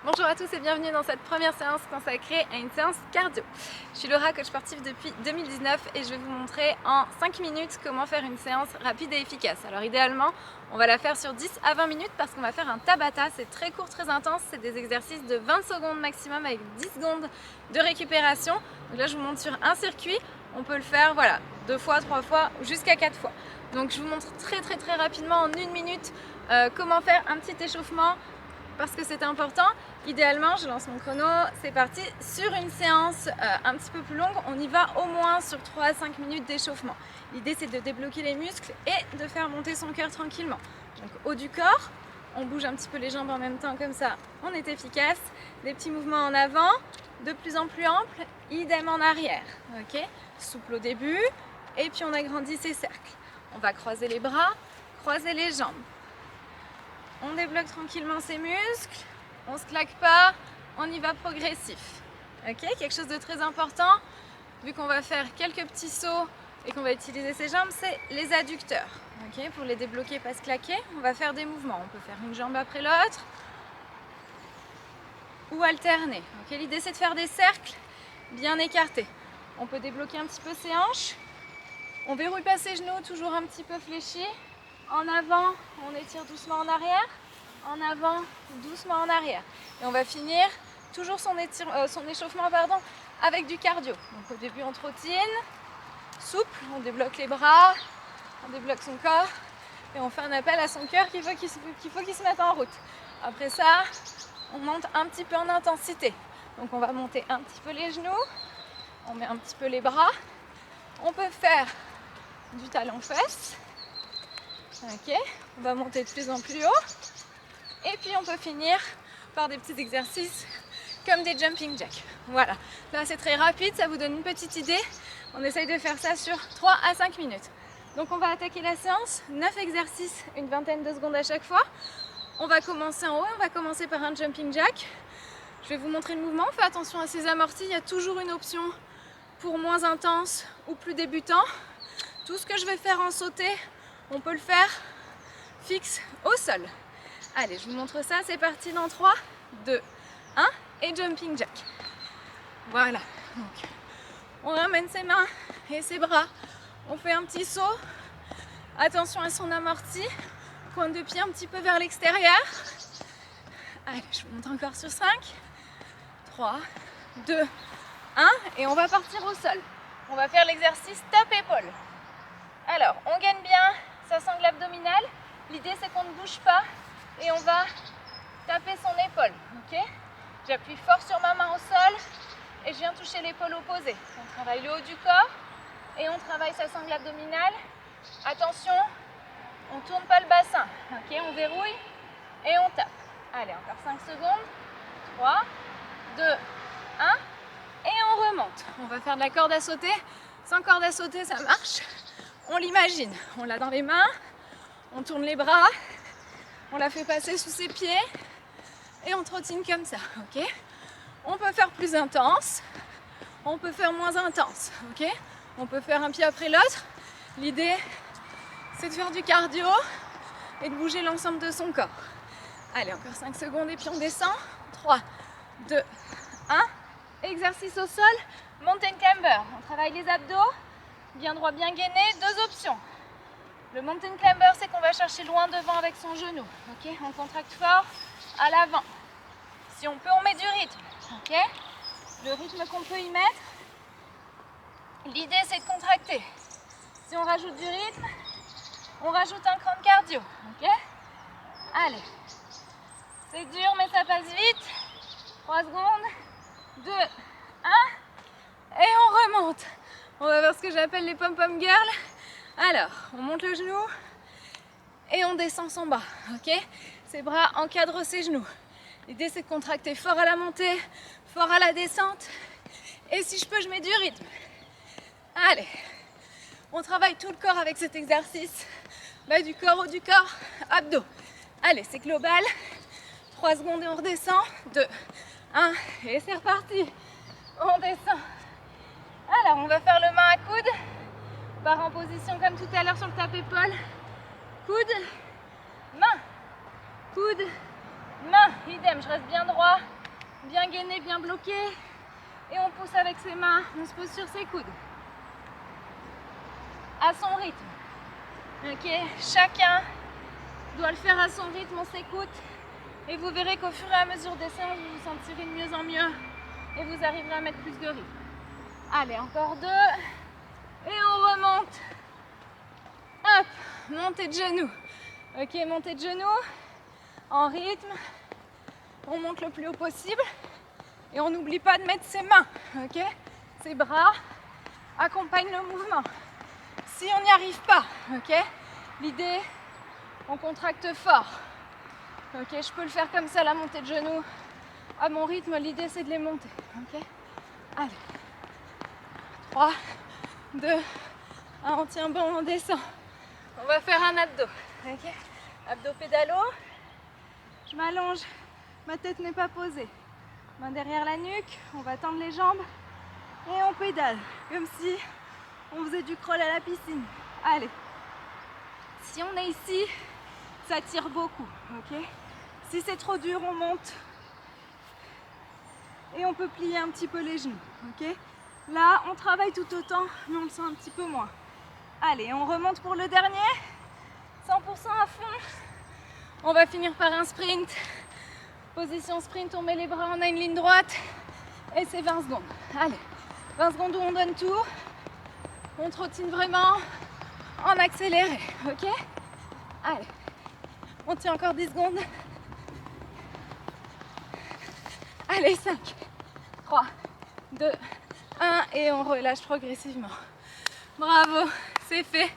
Bonjour à tous et bienvenue dans cette première séance consacrée à une séance cardio. Je suis Laura, coach sportif depuis 2019 et je vais vous montrer en 5 minutes comment faire une séance rapide et efficace. Alors idéalement, on va la faire sur 10 à 20 minutes parce qu'on va faire un Tabata. C'est très court, très intense, c'est des exercices de 20 secondes maximum avec 10 secondes de récupération. Donc là je vous montre sur un circuit, on peut le faire 2 fois, 3 fois, jusqu'à 4 fois. Donc je vous montre très rapidement en 1 minute comment faire un petit échauffement parce que c'est important. Idéalement, je lance mon chrono, c'est parti. Sur une séance un petit peu plus longue, on y va au moins sur 3 à 5 minutes d'échauffement. L'idée c'est de débloquer les muscles et de faire monter son cœur tranquillement. Donc haut du corps, on bouge un petit peu les jambes en même temps, comme ça on est efficace. Des petits mouvements en avant, de plus en plus amples, idem en arrière. Okay, souple au début et puis on agrandit ses cercles. On va croiser les bras, croiser les jambes. On débloque tranquillement ses muscles, on ne se claque pas, on y va progressif. Okay, quelque chose de très important, vu qu'on va faire quelques petits sauts et qu'on va utiliser ses jambes, c'est les adducteurs. Okay, pour les débloquer, pas se claquer, on va faire des mouvements. On peut faire une jambe après l'autre ou alterner. Okay, l'idée c'est de faire des cercles bien écartés. On peut débloquer un petit peu ses hanches. On verrouille pas ses genoux, toujours un petit peu fléchis. En avant, on étire doucement en arrière. En avant, doucement en arrière. Et on va finir toujours son échauffement avec du cardio. Donc au début, on trottine, souple, on débloque les bras, on débloque son corps et on fait un appel à son cœur qu'il faut qu'il se mette en route. Après ça, on monte un petit peu en intensité. Donc on va monter un petit peu les genoux, on met un petit peu les bras. On peut faire du talon-fesse. Ok, on va monter de plus en plus haut. Et puis on peut finir par des petits exercices comme des jumping jacks. Voilà, là c'est très rapide, ça vous donne une petite idée. On essaye de faire ça sur 3 à 5 minutes. Donc on va attaquer la séance, 9 exercices, une vingtaine de secondes à chaque fois. On va commencer en haut, on va commencer par un jumping jack. Je vais vous montrer le mouvement, faites attention à ces amortis, il y a toujours une option pour moins intense ou plus débutant. Tout ce que je vais faire en sauté, on peut le faire fixe au sol. Allez, je vous montre ça, c'est parti dans 3, 2, 1 et jumping jack. Voilà, donc on ramène ses mains et ses bras, on fait un petit saut, attention à son amorti, pointe de pied un petit peu vers l'extérieur. Allez, je vous montre encore sur 5, 3, 2, 1 et on va partir au sol. On va faire l'exercice tape-épaule. Alors, on gagne bien sa sangle abdominale, l'idée c'est qu'on ne bouge pas et on va taper son épaule. Okay, j'appuie fort sur ma main au sol et je viens toucher l'épaule opposée. On travaille le haut du corps et on travaille sa sangle abdominale. Attention, on ne tourne pas le bassin. Okay, on verrouille et on tape. Allez, encore 5 secondes. 3, 2, 1 et on remonte. On va faire de la corde à sauter. Sans corde à sauter, ça marche. On l'imagine. On l'a dans les mains. On tourne les bras. On la fait passer sous ses pieds et on trottine comme ça, ok? On peut faire plus intense, on peut faire moins intense, ok? On peut faire un pied après l'autre. L'idée, c'est de faire du cardio et de bouger l'ensemble de son corps. Allez, encore 5 secondes et puis on descend. 3, 2, 1. Exercice au sol, mountain climber. On travaille les abdos, bien droit, bien gainé. 2 options. Le mountain climber, c'est qu'on va chercher loin devant avec son genou. Okay, on contracte fort à l'avant. Si on peut, on met du rythme. Okay, le rythme qu'on peut y mettre, l'idée c'est de contracter. Si on rajoute du rythme, on rajoute un cran de cardio. Okay, allez, c'est dur mais ça passe vite. 3 secondes, 2, 1 et on remonte. On va voir ce que j'appelle les pom-pom girls. Alors, on monte le genou et on descend son bras, ok? Ses bras encadrent ses genoux. L'idée c'est de contracter fort à la montée, fort à la descente. Et si je peux, je mets du rythme. Allez, on travaille tout le corps avec cet exercice. Bas du corps, haut du corps, abdos. Allez, c'est global. 3 secondes et on redescend. 2, 1 et c'est reparti. On descend. Alors, on va faire le main à coude. Barre en position comme tout à l'heure sur le tape-épaule. Coude, main, coude, main. Idéal. idem, je reste bien droit, bien gainé, bien bloqué. Et on pousse avec ses mains, on se pose sur ses coudes. À son rythme. Ok, chacun doit le faire à son rythme, on s'écoute. Et vous verrez qu'au fur et à mesure des séances, vous vous sentirez de mieux en mieux. Et vous arriverez à mettre plus de rythme. Allez, encore 2. Et on remonte. Hop, montée de genoux. Ok, montée de genoux. En rythme. On monte le plus haut possible. Et on n'oublie pas de mettre ses mains. Ok, ses bras accompagnent le mouvement. Si on n'y arrive pas, ok, l'idée, on contracte fort. Ok, je peux le faire comme ça, la montée de genoux. À mon rythme, l'idée c'est de les monter. Ok, allez. 3, 2, 1, on tient bon, on descend. On va faire un abdo. Ok, abdo pédalo. Je m'allonge, ma tête n'est pas posée. Main derrière la nuque, on va tendre les jambes et on pédale. Comme si on faisait du crawl à la piscine. Allez. Si on est ici, ça tire beaucoup. Ok. Si c'est trop dur, on monte. Et on peut plier un petit peu les genoux. Ok. Là, on travaille tout autant, mais on le sent un petit peu moins. Allez, on remonte pour le dernier. 100% à fond. On va finir par un sprint. Position sprint, on met les bras, on a une ligne droite. Et c'est 20 secondes. Allez, 20 secondes où on donne tout. On trottine vraiment en accéléré. Ok. Allez, on tient encore 10 secondes. Allez, 5, 3, 2, 1 et on relâche progressivement. Bravo, c'est fait.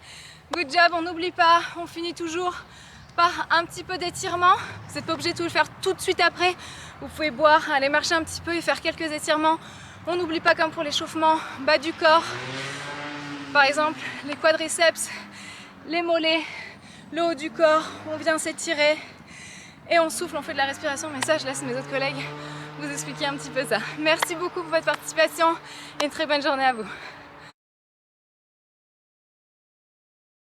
Good job, on n'oublie pas, on finit toujours par un petit peu d'étirement. Vous n'êtes pas obligé de tout le faire tout de suite après. Vous pouvez boire, aller marcher un petit peu et faire quelques étirements. On n'oublie pas, comme pour l'échauffement, bas du corps. Par exemple, les quadriceps, les mollets, le haut du corps. On vient s'étirer et on souffle, on fait de la respiration. Mais ça, je laisse mes autres collègues vous expliquer un petit peu ça. Merci beaucoup pour votre participation et une très bonne journée à vous.